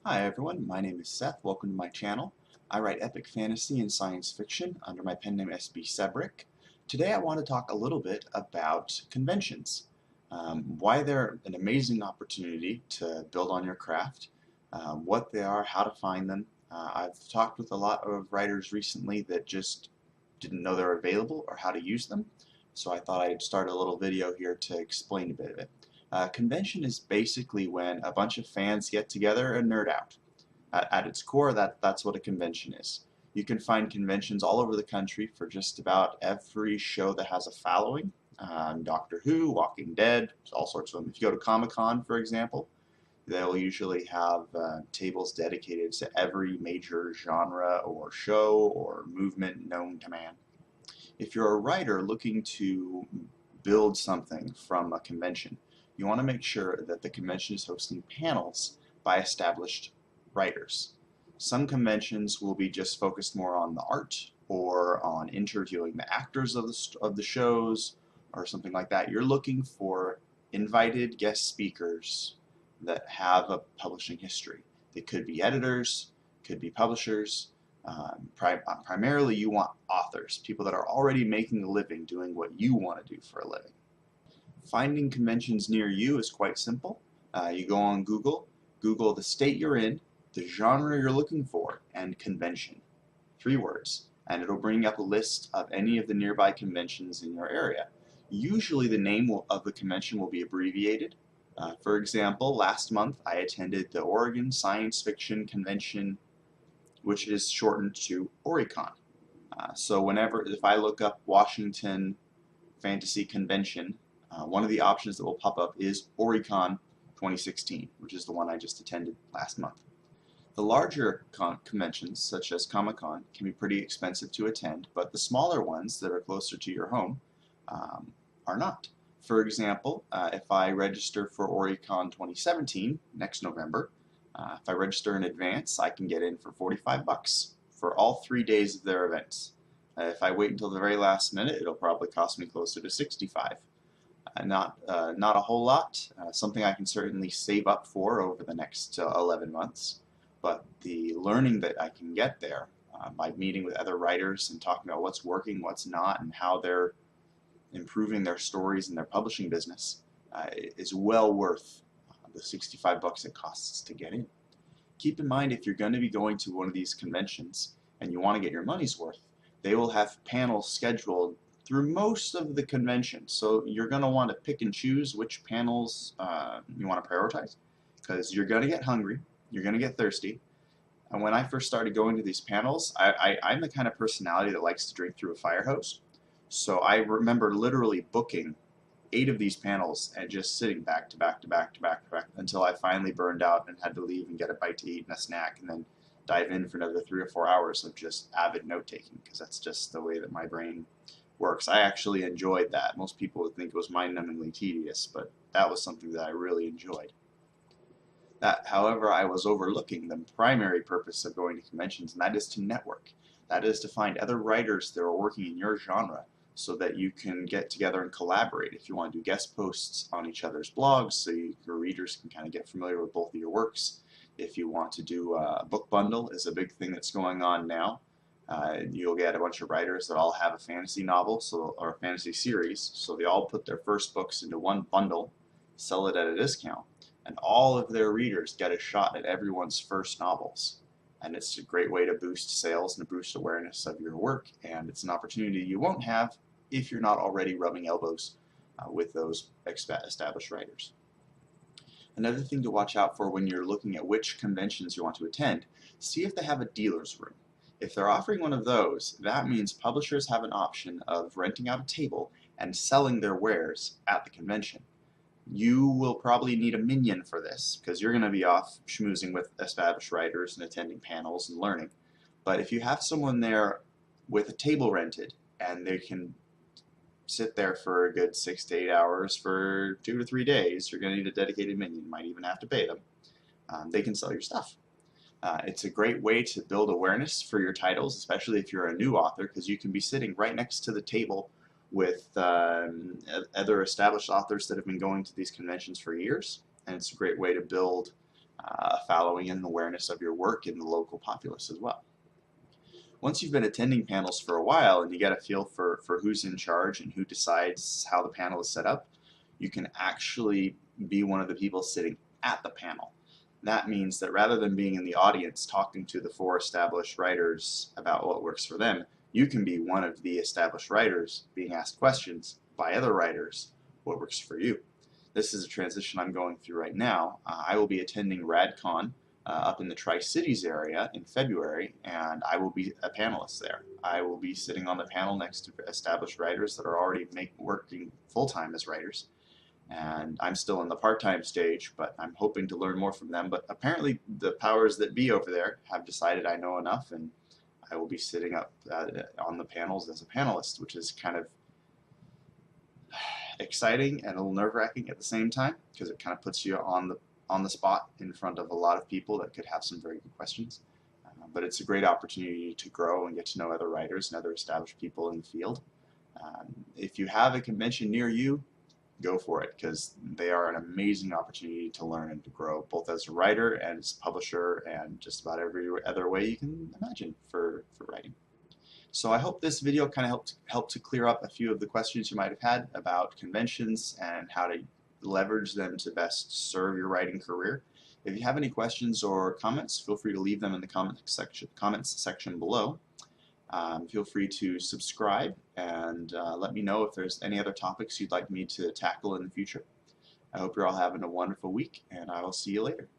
Hi everyone, my name is Seth. Welcome to my channel. I write epic fantasy and science fiction under my pen name SB Sebrick. Today I want to talk a little bit about conventions, why they're an amazing opportunity to build on your craft, what they are, how to find them. I've talked with a lot of writers recently that just didn't know they're available or how to use them, so I thought I'd start a little video here to explain a bit of it. Convention is basically when a bunch of fans get together and nerd out. At its core, that's what a convention is. You can find conventions all over the country for just about every show that has a following. Doctor Who, Walking Dead, all sorts of them. If you go to Comic-Con, for example, they'll usually have tables dedicated to every major genre or show or movement known to man. If you're a writer looking to build something from a convention, you want to make sure that the convention is hosting panels by established writers. Some conventions will be just focused more on the art or on interviewing the actors of the shows or something like that. You're looking for invited guest speakers that have a publishing history. They could be editors, could be publishers. Primarily you want authors, people that are already making a living doing what you want to do for a living. Finding conventions near you is quite simple. You go on Google the state you're in, the genre you're looking for, and convention. 3 words. And it'll bring up a list of any of the nearby conventions in your area. Usually the name of the convention will be abbreviated. For example, last month I attended the Oregon Science Fiction Convention, which is shortened to Oricon. So if I look up Washington Fantasy Convention, one of the options that will pop up is Oricon 2016, which is the one I just attended last month. The larger conventions, such as Comic-Con, can be pretty expensive to attend, but the smaller ones that are closer to your home are not. For example, if I register for Oricon 2017 next November, if I register in advance, I can get in for $45 for all 3 days of their events. If I wait until the very last minute, it'll probably cost me closer to $65. Not a whole lot, something I can certainly save up for over the next 11 months, but the learning that I can get there by meeting with other writers and talking about what's working, what's not, and how they're improving their stories and their publishing business is well worth the $65 it costs to get in. Keep in mind, if you're going to be going to one of these conventions and you want to get your money's worth, they will have panels scheduled through most of the convention, so you're going to want to pick and choose which panels you want to prioritize, because you're going to get hungry, you're going to get thirsty. And when I first started going to these panels, I'm the kind of personality that likes to drink through a fire hose, so I remember literally booking 8 of these panels and just sitting back to back to back to back to back until I finally burned out and had to leave and get a bite to eat and a snack and then dive in for another 3 or 4 hours of just avid note-taking, because that's just the way that my brain works. I actually enjoyed that. Most people would think it was mind-numbingly tedious, but that was something that I really enjoyed. However, I was overlooking the primary purpose of going to conventions, and that is to network. That is to find other writers that are working in your genre so that you can get together and collaborate. If you want to do guest posts on each other's blogs so your readers can kind of get familiar with both of your works. If you want to do a book bundle, is a big thing that's going on now. You'll get a bunch of writers that all have a fantasy novel or a fantasy series, so they all put their first books into one bundle, sell it at a discount, and all of their readers get a shot at everyone's first novels. And it's a great way to boost sales and boost awareness of your work, and it's an opportunity you won't have if you're not already rubbing elbows with those established writers. Another thing to watch out for when you're looking at which conventions you want to attend, see if they have a dealer's room. If they're offering one of those, that means publishers have an option of renting out a table and selling their wares at the convention. You will probably need a minion for this, because you're going to be off schmoozing with established writers and attending panels and learning. But if you have someone there with a table rented and they can sit there for a good 6 to 8 hours for 2 to 3 days, you're going to need a dedicated minion. You might even have to pay them. They can sell your stuff. It's a great way to build awareness for your titles, especially if you're a new author, because you can be sitting right next to the table with other established authors that have been going to these conventions for years, and it's a great way to build a following and awareness of your work in the local populace as well. Once you've been attending panels for a while and you get a feel for who's in charge and who decides how the panel is set up, you can actually be one of the people sitting at the panel. That means that rather than being in the audience talking to the 4 established writers about what works for them, you can be one of the established writers being asked questions by other writers what works for you. This is a transition I'm going through right now. I will be attending RadCon up in the Tri-Cities area in February, and I will be a panelist there. I will be sitting on the panel next to established writers that are already working full-time as writers. And I'm still in the part-time stage, but I'm hoping to learn more from them. But apparently the powers that be over there have decided I know enough, and I will be sitting up on the panels as a panelist, which is kind of exciting and a little nerve-wracking at the same time, because it kind of puts you on the spot in front of a lot of people that could have some very good questions. But it's a great opportunity to grow and get to know other writers and other established people in the field. If you have a convention near you, go for it, because they are an amazing opportunity to learn and to grow, both as a writer and as a publisher and just about every other way you can imagine for writing. So I hope this video kind of helped to clear up a few of the questions you might have had about conventions and how to leverage them to best serve your writing career. If you have any questions or comments, feel free to leave them in the comments section below. Feel free to subscribe and let me know if there's any other topics you'd like me to tackle in the future. I hope you're all having a wonderful week, and I will see you later.